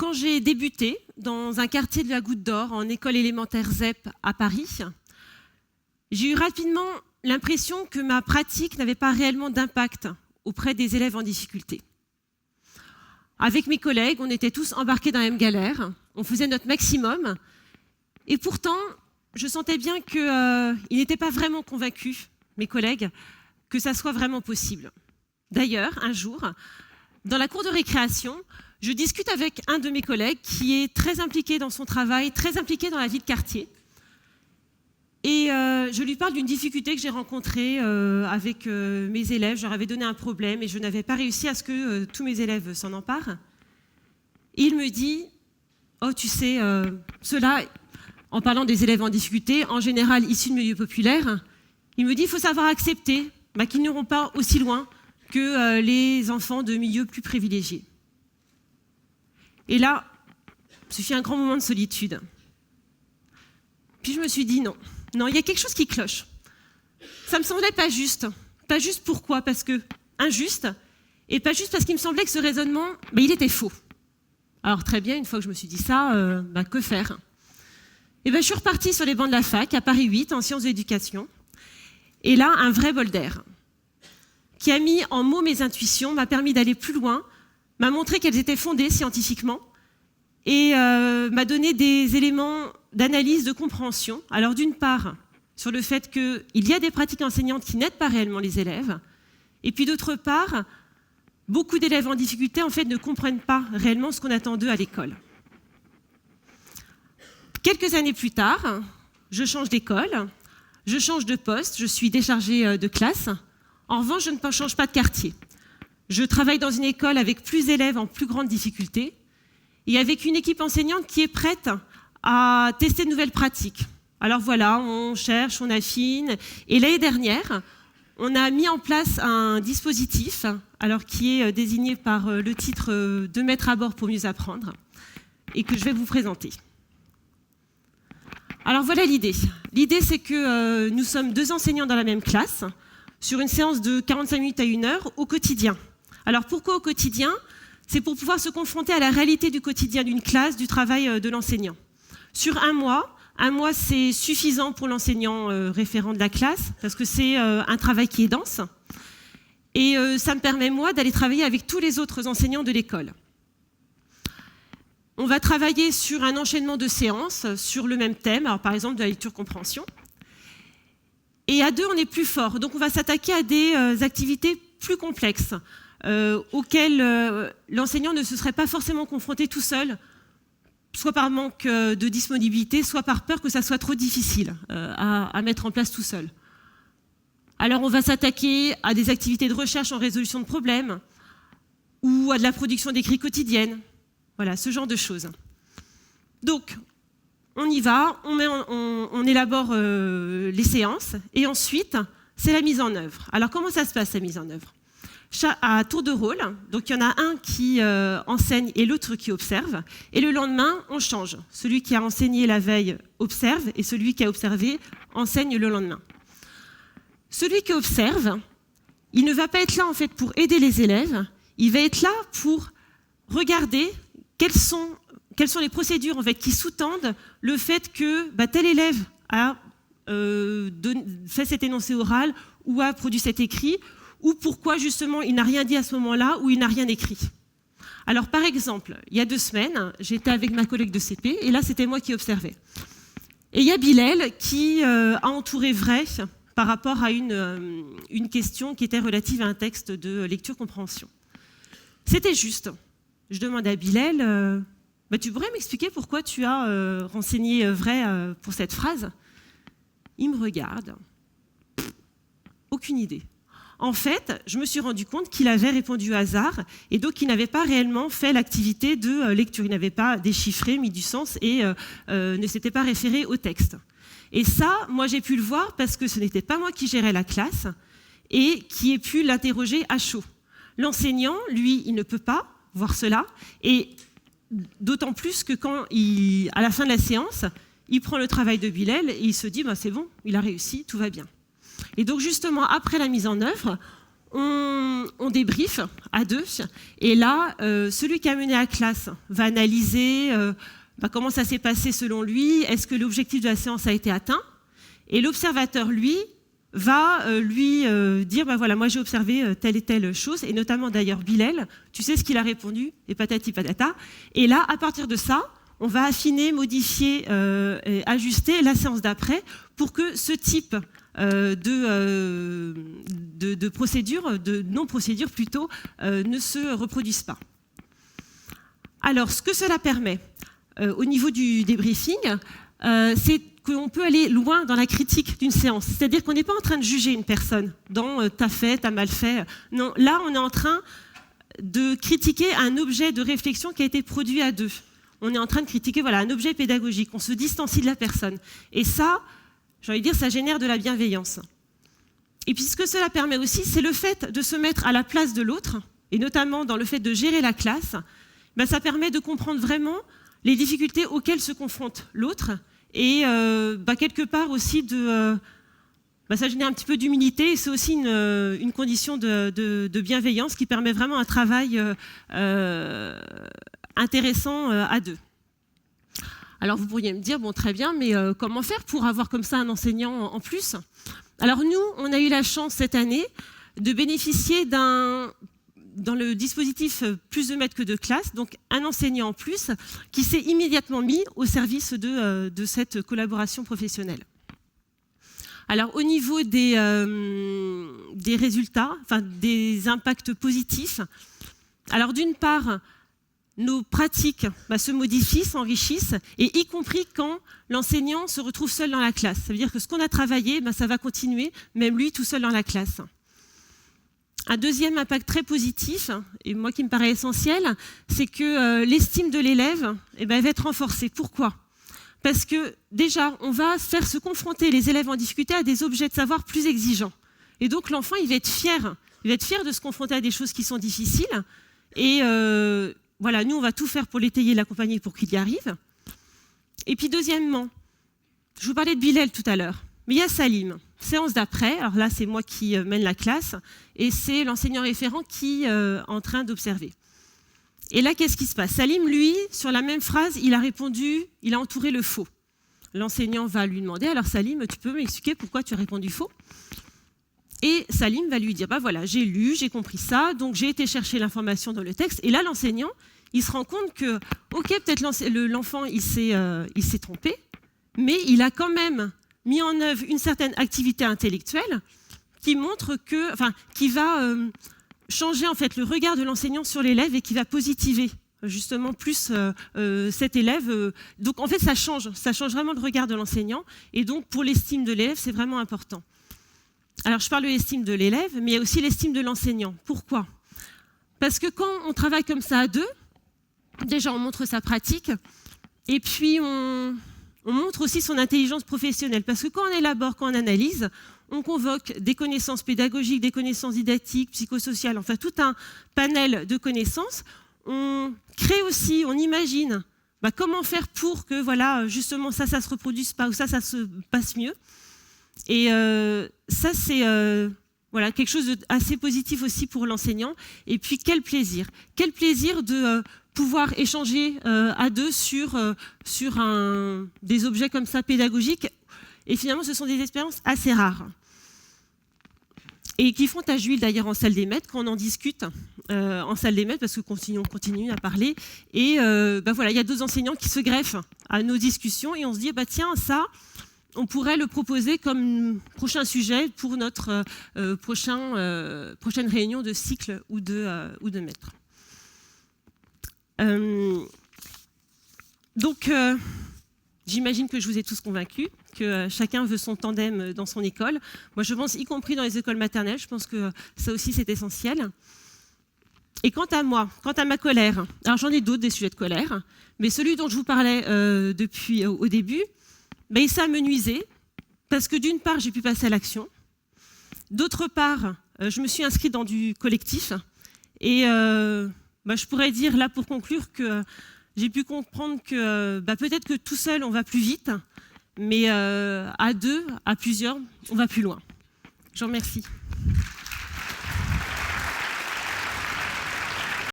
Quand j'ai débuté dans un quartier de la Goutte d'Or, en école élémentaire ZEP à Paris, j'ai eu rapidement l'impression que ma pratique n'avait pas réellement d'impact auprès des élèves en difficulté. Avec mes collègues, on était tous embarqués dans la même galère, on faisait notre maximum, et pourtant, je sentais bien qu'ils n'étaient pas vraiment convaincus, mes collègues, que ça soit vraiment possible. D'ailleurs, un jour, dans la cour de récréation, je discute avec un de mes collègues qui est très impliqué dans son travail, très impliqué dans la vie de quartier. Et je lui parle d'une difficulté que j'ai rencontrée avec mes élèves. Je leur avais donné un problème et je n'avais pas réussi à ce que tous mes élèves s'en emparent. Et il me dit « Oh, tu sais, ceux-là, en parlant des élèves en difficulté, en général issus de milieux populaires, il me dit « Il faut savoir accepter qu'ils n'iront pas aussi loin que les enfants de milieux plus privilégiés. » Et là, ce fut un grand moment de solitude. Puis je me suis dit non, il y a quelque chose qui cloche. Ça me semblait pas juste. Pas juste pourquoi? Parce que injuste, et pas juste parce qu'il me semblait que ce raisonnement, il était faux. Alors très bien, une fois que je me suis dit ça, que faire? Et je suis repartie sur les bancs de la fac, à Paris 8, en sciences de l'éducation. Et là, un vrai bol d'air, qui a mis en mots mes intuitions, m'a permis d'aller plus loin, m'a montré qu'elles étaient fondées scientifiquement et m'a donné des éléments d'analyse, de compréhension. Alors d'une part, sur le fait qu'il y a des pratiques enseignantes qui n'aident pas réellement les élèves, et puis d'autre part, beaucoup d'élèves en difficulté en fait ne comprennent pas réellement ce qu'on attend d'eux à l'école. Quelques années plus tard, je change d'école, je change de poste, je suis déchargée de classe. En revanche, je ne change pas de quartier. Je travaille dans une école avec plus d'élèves en plus grande difficulté et avec une équipe enseignante qui est prête à tester de nouvelles pratiques. Alors voilà, on cherche, on affine. Et l'année dernière, on a mis en place un dispositif qui est désigné par le titre « De mettre à bord pour mieux apprendre » et que je vais vous présenter. Alors voilà l'idée. L'idée, c'est que nous sommes 2 enseignants dans la même classe sur une séance de 45 minutes à 1 heure au quotidien. Alors pourquoi au quotidien? C'est pour pouvoir se confronter à la réalité du quotidien d'une classe, du travail de l'enseignant. Sur un mois c'est suffisant pour l'enseignant référent de la classe, parce que c'est un travail qui est dense. Et ça me permet, moi, d'aller travailler avec tous les autres enseignants de l'école. On va travailler sur un enchaînement de séances, sur le même thème, alors par exemple de la lecture-compréhension. Et à 2, on est plus fort. Donc on va s'attaquer à des activités plus complexes, auxquelles l'enseignant ne se serait pas forcément confronté tout seul, soit par manque de disponibilité, soit par peur que ça soit trop difficile à mettre en place tout seul. Alors on va s'attaquer à des activités de recherche en résolution de problèmes, ou à de la production d'écrits quotidiennes. Voilà, ce genre de choses. Donc, on y va, on élabore les séances, et ensuite, c'est la mise en œuvre. Alors, comment ça se passe, la mise en œuvre? À tour de rôle, donc il y en a un qui enseigne et l'autre qui observe, et le lendemain, on change. Celui qui a enseigné la veille observe, et celui qui a observé enseigne le lendemain. Celui qui observe, il ne va pas être là, en fait, pour aider les élèves, il va être là pour regarder quelles sont les procédures en fait, qui sous-tendent le fait que tel élève a fait cet énoncé oral ou a produit cet écrit, ou pourquoi justement il n'a rien dit à ce moment-là ou il n'a rien écrit. Alors par exemple, il y a 2 semaines, j'étais avec ma collègue de CP et là c'était moi qui observais. Et il y a Bilal qui a entouré vrai par rapport à une question qui était relative à un texte de lecture-compréhension. C'était juste. Je demande à Bilal, tu pourrais m'expliquer pourquoi tu as renseigné vrai pour cette phrase? Il me regarde. Aucune idée. En fait, je me suis rendu compte qu'il avait répondu au hasard et donc il n'avait pas réellement fait l'activité de lecture. Il n'avait pas déchiffré, mis du sens et ne s'était pas référé au texte. Et ça, moi j'ai pu le voir parce que ce n'était pas moi qui gérais la classe et qui ai pu l'interroger à chaud. L'enseignant, lui, il ne peut pas voir cela, et d'autant plus que quand, à la fin de la séance, il prend le travail de Bilal et il se dit c'est bon, il a réussi, tout va bien. Et donc justement, après la mise en œuvre, on débrief à deux, et là, celui qui a mené la classe va analyser comment ça s'est passé selon lui, est-ce que l'objectif de la séance a été atteint, et l'observateur, lui, va lui dire, voilà, moi j'ai observé telle et telle chose, et notamment d'ailleurs Bilal, tu sais ce qu'il a répondu, et patati patata, et là, à partir de ça, on va affiner, modifier, et ajuster la séance d'après pour que ce type de procédure, de non-procédure plutôt, ne se reproduise pas. Alors, ce que cela permet au niveau du débriefing, c'est qu'on peut aller loin dans la critique d'une séance. C'est-à-dire qu'on n'est pas en train de juger une personne dans « t'as fait, t'as mal fait ». Non, là, on est en train de critiquer un objet de réflexion qui a été produit à deux. On est en train de critiquer un objet pédagogique. On se distancie de la personne. Et ça, j'ai envie de dire, ça génère de la bienveillance. Et puis ce que cela permet aussi, c'est le fait de se mettre à la place de l'autre, et notamment dans le fait de gérer la classe, ça permet de comprendre vraiment les difficultés auxquelles se confronte l'autre, et quelque part aussi ça génère un petit peu d'humilité, et c'est aussi une condition de bienveillance qui permet vraiment un travail intéressant à deux. Alors vous pourriez me dire, bon très bien, mais comment faire pour avoir comme ça un enseignant en plus? Alors nous, on a eu la chance cette année de bénéficier dans le dispositif plus de maîtres que de classe, donc un enseignant en plus qui s'est immédiatement mis au service de cette collaboration professionnelle. Alors au niveau des résultats, des impacts positifs, alors d'une part, nos pratiques se modifient, s'enrichissent, et y compris quand l'enseignant se retrouve seul dans la classe. Ça veut dire que ce qu'on a travaillé, ça va continuer, même lui tout seul dans la classe. Un deuxième impact très positif, et moi qui me paraît essentiel, c'est que l'estime de l'élève va être renforcée. Pourquoi ? Parce que déjà, on va faire se confronter les élèves en difficulté à des objets de savoir plus exigeants. Et donc l'enfant, il va être fier. Il va être fier de se confronter à des choses qui sont difficiles. Et nous, on va tout faire pour l'étayer, l'accompagner pour qu'il y arrive. Et puis deuxièmement, je vous parlais de Bilal tout à l'heure, mais il y a Salim. Séance d'après, alors là, c'est moi qui mène la classe, et c'est l'enseignant référent qui est en train d'observer. Et là, qu'est-ce qui se passe? Salim, lui, sur la même phrase, il a répondu, il a entouré le faux. L'enseignant va lui demander, alors Salim, tu peux m'expliquer pourquoi tu as répondu faux? Et Salim va lui dire, voilà, j'ai lu, j'ai compris ça, donc j'ai été chercher l'information dans le texte. Et là, l'enseignant, il se rend compte que, ok, peut-être l'enfant, il s'est trompé, mais il a quand même mis en œuvre une certaine activité intellectuelle qui montre qui va changer en fait le regard de l'enseignant sur l'élève et qui va positiver justement plus cet élève. Donc en fait, ça change vraiment le regard de l'enseignant, et donc pour l'estime de l'élève, c'est vraiment important. Alors, je parle de l'estime de l'élève, mais il y a aussi l'estime de l'enseignant. Pourquoi? Parce que quand on travaille comme ça à deux, déjà, on montre sa pratique, et puis on montre aussi son intelligence professionnelle. Parce que quand on élabore, quand on analyse, on convoque des connaissances pédagogiques, des connaissances didactiques, psychosociales, enfin tout un panel de connaissances. On crée aussi, on imagine comment faire pour que, justement, ça se reproduise pas, ou ça se passe mieux. Et ça, c'est quelque chose d'assez positif aussi pour l'enseignant. Et puis, quel plaisir de pouvoir échanger à deux sur des objets comme ça pédagogiques. Et finalement, ce sont des expériences assez rares. Et qui font tache d'huile d'ailleurs en salle des maîtres, quand on en discute en salle des maîtres, parce que on continue à parler. Et il y a deux enseignants qui se greffent à nos discussions, et on se dit, tiens, ça... on pourrait le proposer comme prochain sujet pour notre prochaine réunion de cycle ou de maître. Donc, j'imagine que je vous ai tous convaincus, que chacun veut son tandem dans son école. Moi, je pense, y compris dans les écoles maternelles, je pense que ça aussi, c'est essentiel. Et quant à moi, quant à ma colère, alors j'en ai d'autres des sujets de colère, mais celui dont je vous parlais depuis au début, il s'est amenuisé, parce que d'une part, j'ai pu passer à l'action, d'autre part, je me suis inscrite dans du collectif, et je pourrais dire, là, pour conclure, que j'ai pu comprendre que peut-être que tout seul, on va plus vite, mais à deux, à plusieurs, on va plus loin. Je vous remercie.